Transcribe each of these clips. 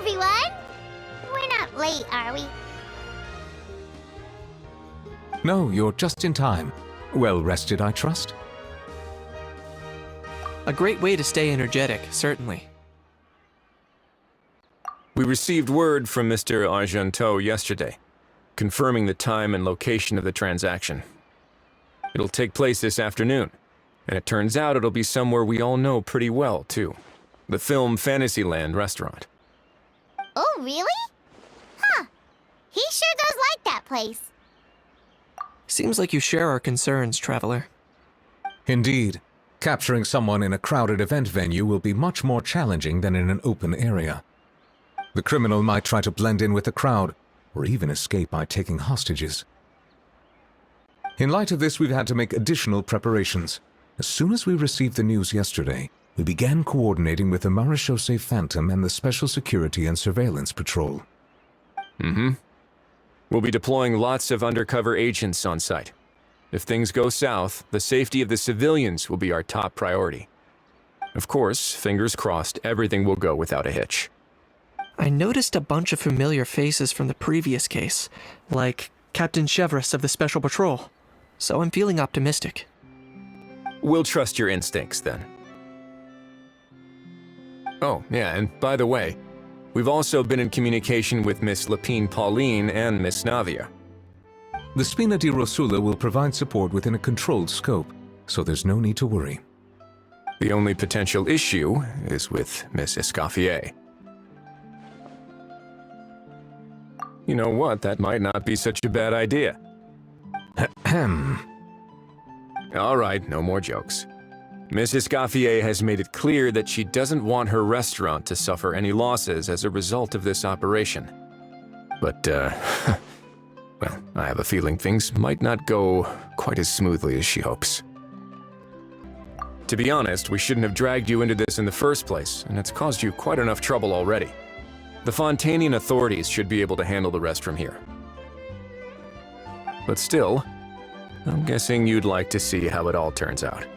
everyone! We're not late, are we? No, you're just in time. Well rested, I trust? A great way to stay energetic, certainly. We received word from Mr. Argenteau yesterday, confirming the time and location of the transaction. It'll take place this afternoon, and it turns out it'll be somewhere we all know pretty well, too. The Film Fantasyland restaurant. Oh, really? Huh. He sure does like that place. Seems like you share our concerns, Traveler. Indeed. Capturing someone in a crowded event venue will be much more challenging than in an open area. The criminal might try to blend in with the crowd, or even escape by taking hostages. In light of this, we've had to make additional preparations. As soon as we received the news yesterday, we began coordinating with the Marechaussee Phantom and the Special Security and Surveillance Patrol. We'll be deploying lots of undercover agents on site. If things go south, the safety of the civilians will be our top priority. Of course, fingers crossed, everything will go without a hitch. I noticed a bunch of familiar faces from the previous case, like Captain Chevreuse of the Special Patrol, so I'm feeling optimistic. We'll trust your instincts, then. Oh, yeah, and by the way, we've also been in communication with Miss Lapine Pauline and Miss Navia. The Spina di Rosula will provide support within a controlled scope, so there's no need to worry. The only potential issue is with Miss Escoffier. You know what, that might not be such a bad idea. Ahem. All right, no more jokes. Miss Escoffier has made it clear that she doesn't want her restaurant to suffer any losses as a result of this operation. But, well, I have a feeling things might not go quite as smoothly as she hopes. To be honest, we shouldn't have dragged you into this in the first place, and it's caused you quite enough trouble already. The Fontanian authorities should be able to handle the rest from here. But still, I'm guessing you'd like to see how it all turns out.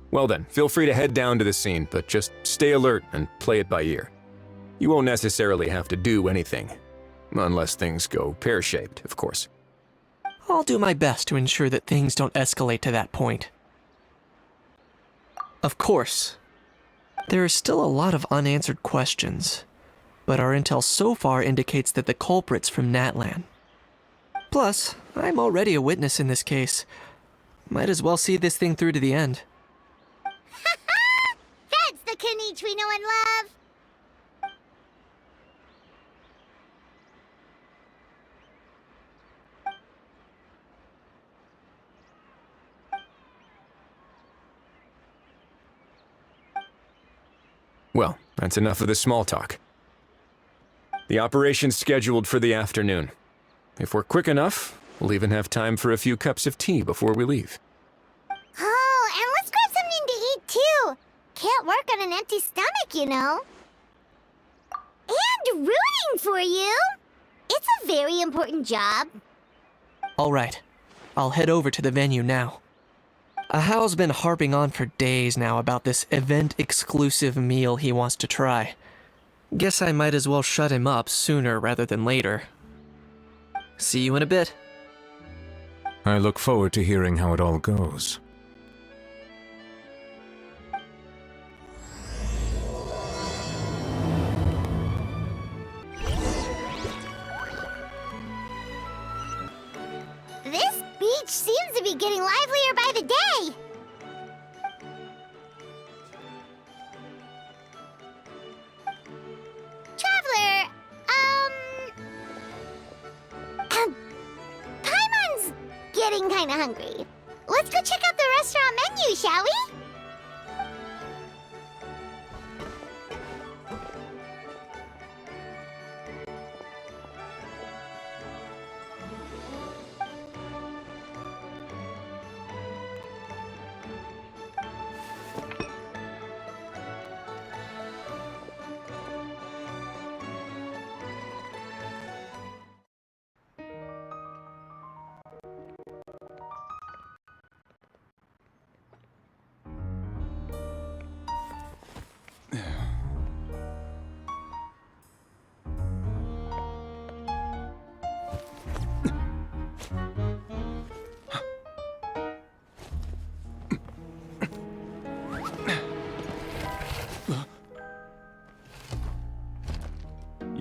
Well then, feel free to head down to the scene, but just stay alert and play it by ear. You won't necessarily have to do anything. Unless things go pear-shaped, of course. I'll do my best to ensure that things don't escalate to that point. Of course, there are still a lot of unanswered questions, but our intel so far indicates that the culprit's from Natlan. Plus, I'm already a witness in this case. Might as well see this thing through to the end. That's the kinich we know and love! Well, that's enough of the small talk. The operation's scheduled for the afternoon. If we're quick enough, we'll even have time for a few cups of tea before we leave. Oh, and let's grab something to eat too! Can't work on an empty stomach, you know. And rooting for you! It's a very important job. All right, I'll head over to the venue now. Ahao's been harping on for days now about this event-exclusive meal he wants to try. Guess I might as well shut him up sooner rather than later. See you in a bit. I look forward to hearing how it all goes. This beach seems to be getting livelier by the day. Traveler, Paimon's getting kinda hungry. Let's go check out the restaurant menu, shall we?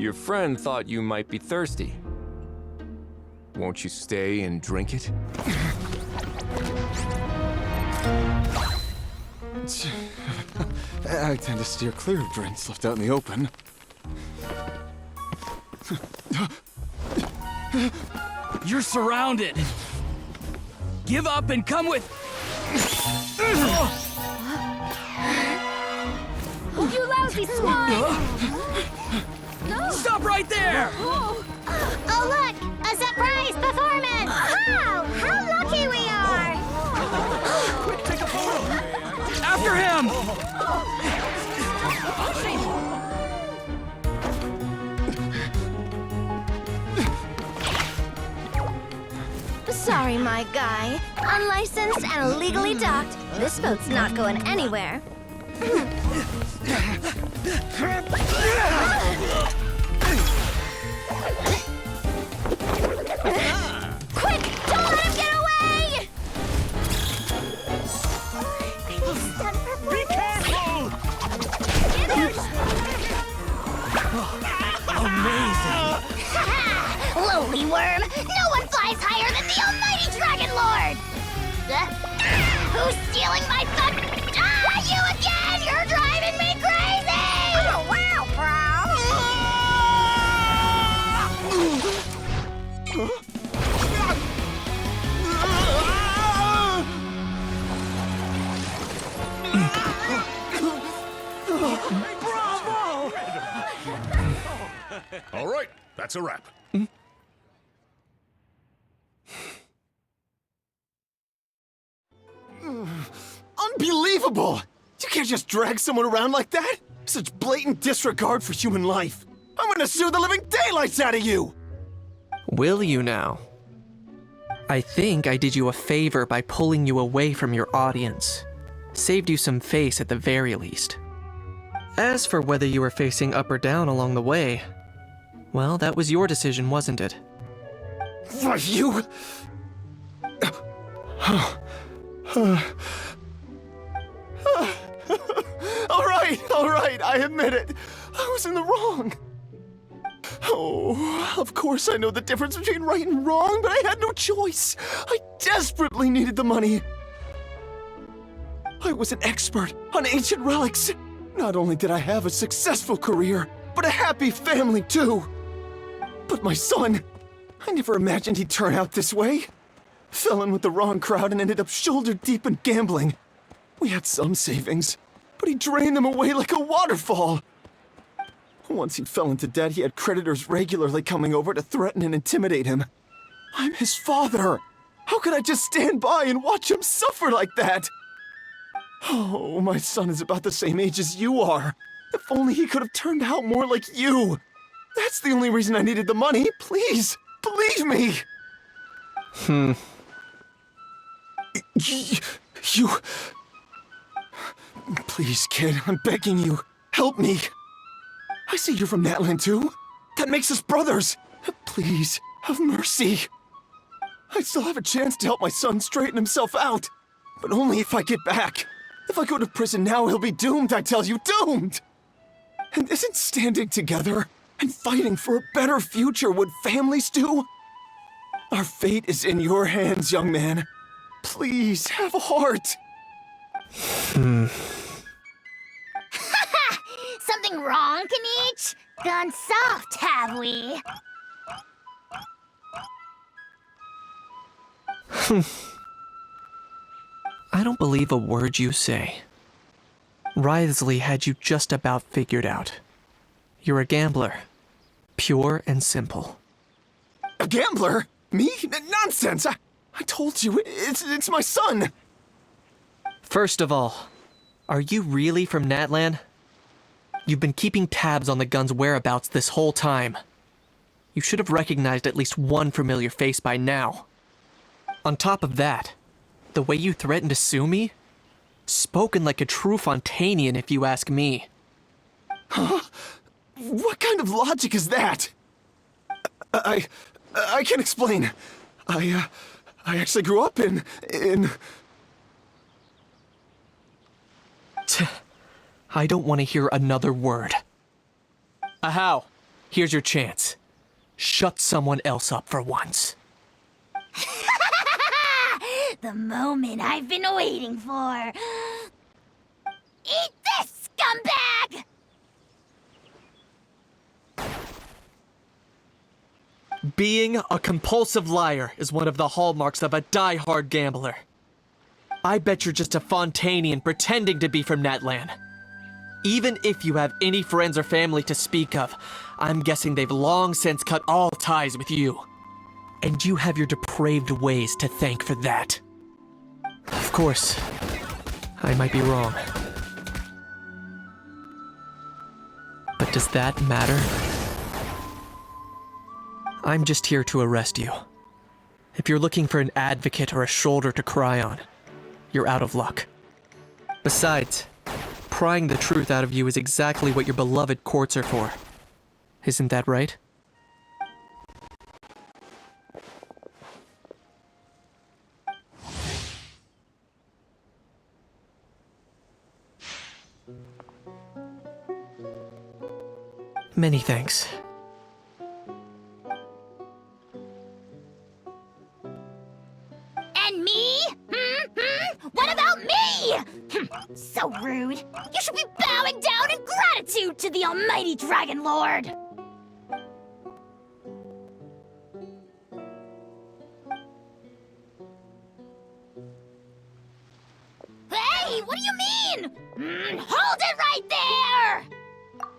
Your friend thought you might be thirsty. Won't you stay and drink it? I tend to steer clear of drinks left out in the open. You're surrounded. Give up and come with... You lousy swine! Stop right there! Oh, look! A surprise performance! Wow! How lucky we are! After him! Sorry, my guy. Unlicensed and illegally docked. This boat's not going anywhere. Quick! Don't let him get away! Be careful! Amazing! Lowly worm! No one flies higher than the almighty Dragon Lord! Who's stealing my fun? You again! You're driving me crazy! Oh, wow, All right, that's a wrap. Unbelievable! You can't just drag someone around like that! Such blatant disregard for human life! I'm gonna sue the living daylights out of you! Will you now? I think I did you a favor by pulling you away from your audience. Saved you some face at the very least. As for whether you were facing up or down along the way, well, that was your decision, wasn't it? Why, you... All right, I admit it. I was in the wrong. Oh, of course I know the difference between right and wrong, but I had no choice. I desperately needed the money. I was an expert on ancient relics. Not only did I have a successful career, but a happy family too. But my son, I never imagined he'd turn out this way. Fell in with the wrong crowd and ended up shoulder deep in gambling. We had some savings, but he drained them away like a waterfall. Once he fell into debt, he had creditors regularly coming over to threaten and intimidate him. I'm his father. How could I just stand by and watch him suffer like that? Oh, my son is about the same age as you are. If only he could have turned out more like you. That's the only reason I needed the money. Please, believe me. You... Please, kid, I'm begging you. Help me. I see you're from Natland too. That makes us brothers. Please, have mercy. I still have a chance to help my son straighten himself out. But only if I get back. If I go to prison now, he'll be doomed, I tell you, doomed! And isn't standing together and fighting for a better future what families do? Our fate is in your hands, young man. Please, have a heart. Something wrong, kinich? Gone soft, have we? I don't believe a word you say. Wriothesley had you just about figured out. You're a gambler. Pure and simple. A gambler? Me? Nonsense! I told you, it's my son! First of all, are you really from Natland? You've been keeping tabs on the gun's whereabouts this whole time. You should have recognized at least one familiar face by now. On top of that, the way you threatened to sue me? Spoken like a true Fontanian, if you ask me. Huh? What kind of logic is that? I can't explain. I actually grew up in... I don't want to hear another word. How? Here's your chance. Shut someone else up for once. The moment I've been waiting for. Eat this, scumbag! Being a compulsive liar is one of the hallmarks of a die-hard gambler. I bet you're just a Fontanian pretending to be from Natlan. Even if you have any friends or family to speak of, I'm guessing they've long since cut all ties with you. And you have your depraved ways to thank for that. Of course, I might be wrong. But does that matter? I'm just here to arrest you. If you're looking for an advocate or a shoulder to cry on, you're out of luck. Besides, prying the truth out of you is exactly what your beloved courts are for. Isn't that right? Many thanks. And me? What about me? So rude. You should be bowing down in gratitude to the almighty Dragon Lord. Hey, what do you mean? Hold it right there!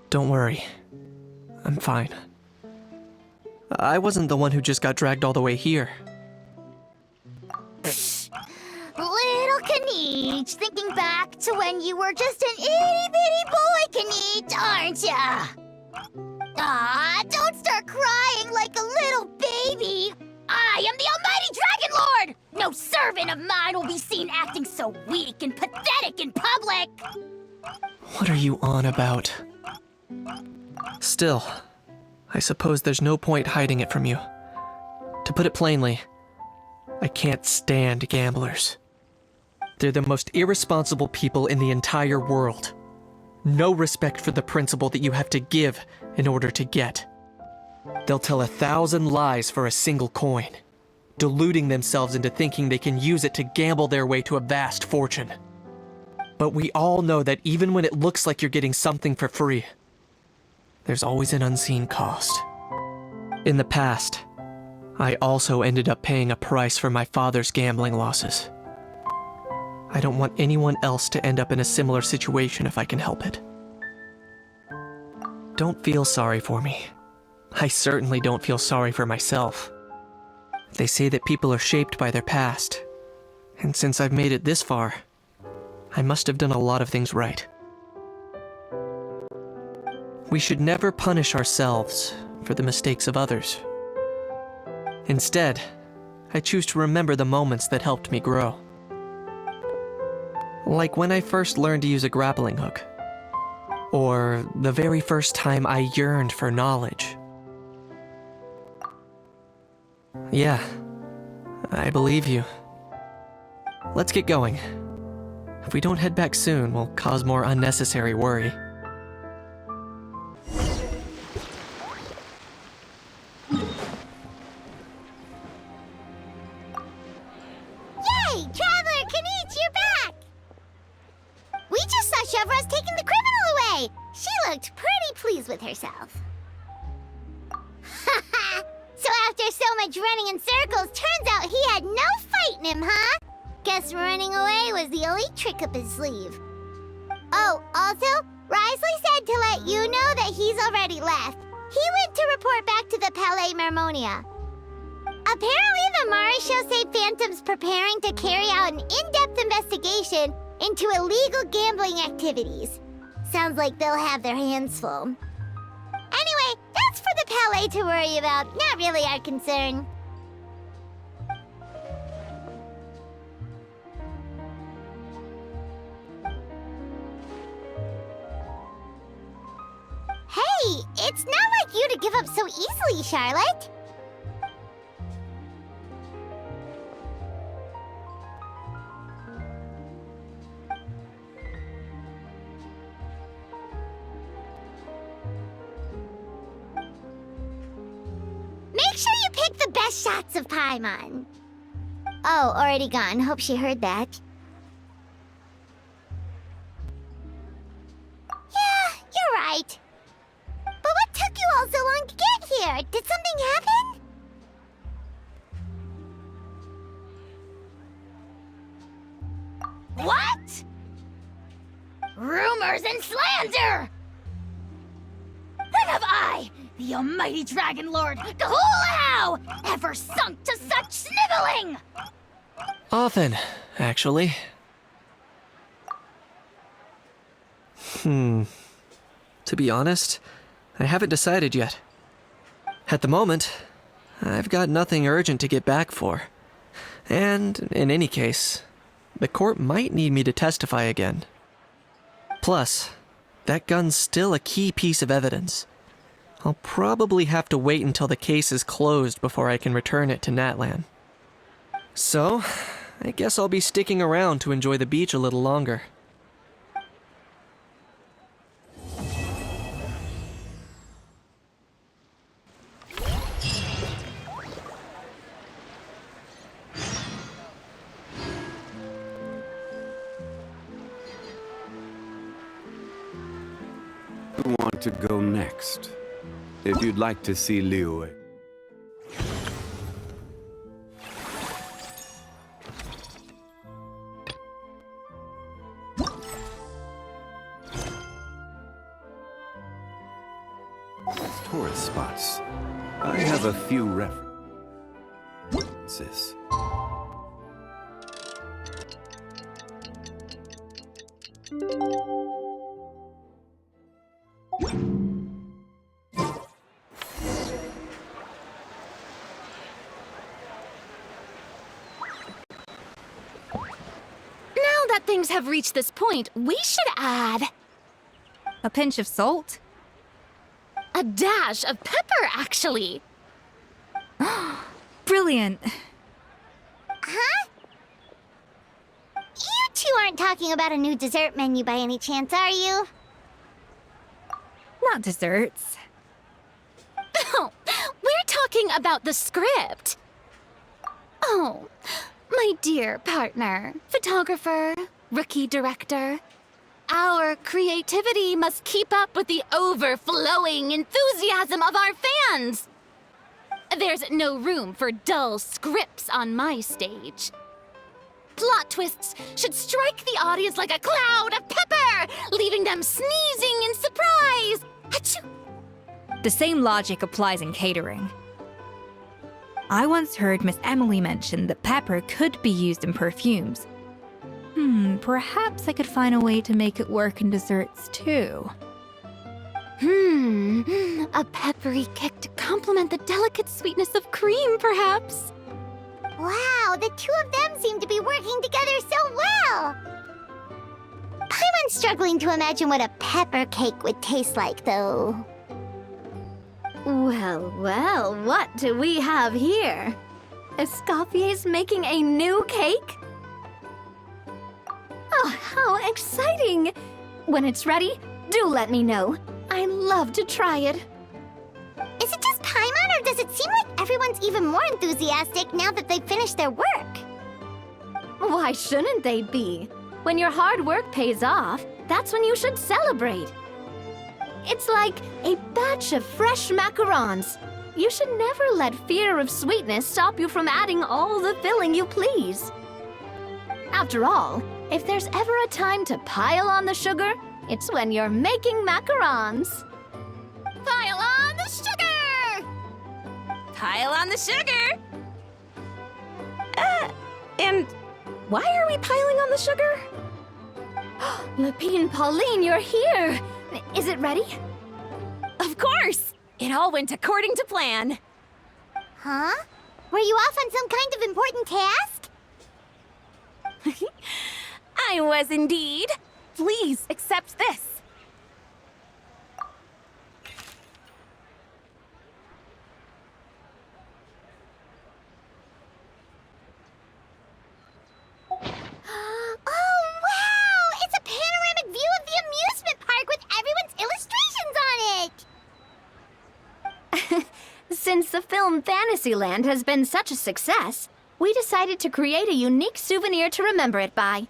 Don't worry. I'm fine. I wasn't the one who just got dragged all the way here. Little Kinich, thinking back to when you were just an itty-bitty boy, Kinich, aren't ya? Ah, don't start crying like a little baby. I am the almighty Dragon Lord! No servant of mine will be seen acting so weak and pathetic in public! What are you on about? Still, I suppose there's no point hiding it from you. To put it plainly, I can't stand gamblers. They're the most irresponsible people in the entire world. No respect for the principle that you have to give in order to get. They'll tell 1,000 lies for a single coin, deluding themselves into thinking they can use it to gamble their way to a vast fortune. But we all know that even when it looks like you're getting something for free, there's always an unseen cost. In the past, I also ended up paying a price for my father's gambling losses. I don't want anyone else to end up in a similar situation if I can help it. Don't feel sorry for me. I certainly don't feel sorry for myself. They say that people are shaped by their past, and since I've made it this far, I must have done a lot of things right. We should never punish ourselves for the mistakes of others. Instead, I choose to remember the moments that helped me grow. Like when I first learned to use a grappling hook. Or the very first time I yearned for knowledge. Yeah, I believe you. Let's get going. If we don't head back soon, we'll cause more unnecessary worry. Yay! Traveler Kinich, you're back! We just saw Chevro's taking the criminal away! She looked pretty pleased with herself. Haha! So after so much running in circles, turns out he had no fight in him, huh? Guess running away was the only trick up his sleeve. Oh, also, Wriothesley said to let you know that he's already left. He went to report back to the Palais Mermonia. Apparently, the Mari show say Phantom's preparing to carry out an in-depth investigation into illegal gambling activities. Sounds like they'll have their hands full. Anyway, that's for the Palais to worry about, not really our concern. Hey, it's not like you to give up so easily, Charlotte. Make sure you pick the best shots of Paimon. Oh, already gone. Hope she heard that. Yeah, you're right. But what took you all so long to get here? Did something happen? What? Rumors and slander! And have I, the almighty Dragon Lord, Kahulao, ever sunk to such sniveling? Often, actually. To be honest, I haven't decided yet. At the moment, I've got nothing urgent to get back for. And, in any case, the court might need me to testify again. Plus, that gun's still a key piece of evidence. I'll probably have to wait until the case is closed before I can return it to Natlan. So, I guess I'll be sticking around to enjoy the beach a little longer. Who want to go next? If you'd like to see Liu. Tourist spots. I have a few references. Things have reached this point, we should add a pinch of salt? a dash of pepper, actually. Brilliant. Huh? You two aren't talking about a new dessert menu by any chance, are you? Not desserts. Oh, we're talking about the script. Oh, my dear partner, photographer, rookie director. Our creativity must keep up with the overflowing enthusiasm of our fans. There's no room for dull scripts on my stage. Plot twists should strike the audience like a cloud of pepper, leaving them sneezing in surprise. Achoo! The same logic applies in catering. I once heard Miss Emily mention that pepper could be used in perfumes. Perhaps I could find a way to make it work in desserts too. A peppery kick to complement the delicate sweetness of cream, perhaps. Wow, the two of them seem to be working together so well. Paimon's struggling to imagine what a pepper cake would taste like, though. Well, well, what do we have here? Escoffier's making a new cake? Oh, how exciting! When it's ready, do let me know. I'd love to try it. Is it just Paimon, or does it seem like everyone's even more enthusiastic now that they've finished their work? Why shouldn't they be? When your hard work pays off, that's when you should celebrate. It's like a batch of fresh macarons. You should never let fear of sweetness stop you from adding all the filling you please. After all, if there's ever a time to pile on the sugar, it's when you're making macarons. Pile on the sugar! Pile on the sugar! And why are we piling on the sugar? Lapine Pauline, you're here! Is it ready? Of course! It all went according to plan. Huh? Were you off on some kind of important task? I was indeed. Please accept this. Oh, wow! It's a panoramic view of the amusement park with everyone's illustrations on it! Since the film Fantasyland has been such a success, we decided to create a unique souvenir to remember it by.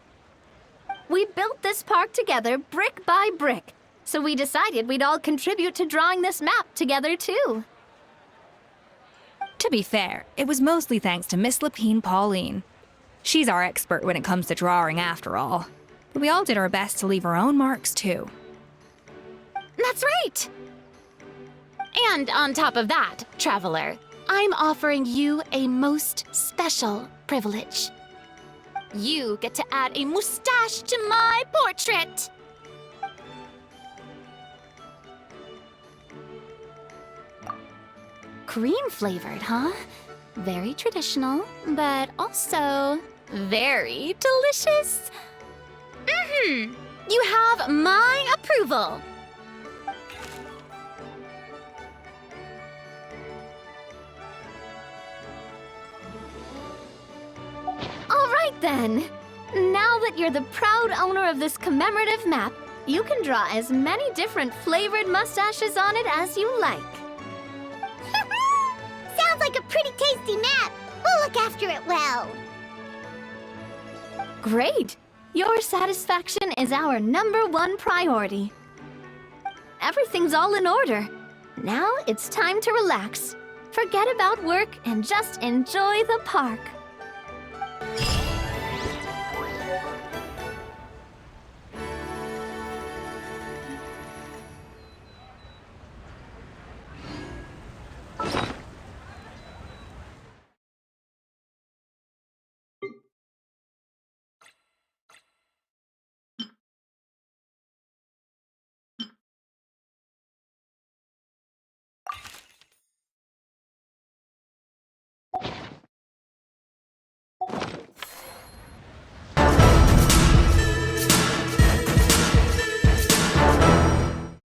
We built this park together brick by brick, so we decided we'd all contribute to drawing this map together too. To be fair, it was mostly thanks to Miss Lapine Pauline. She's our expert when it comes to drawing after all. But we all did our best to leave our own marks too. That's right! And on top of that, Traveler, I'm offering you a most special privilege. You get to add a mustache to my portrait! Cream-flavored, huh? Very traditional, but also very delicious. You have my approval. All right then. Now that you're the proud owner of this commemorative map, you can draw as many different flavored mustaches on it as you like. Sounds like a pretty tasty map. We'll look after it well. Great! Your satisfaction is our #1 priority. Everything's all in order. Now it's time to relax. Forget about work and just enjoy the park.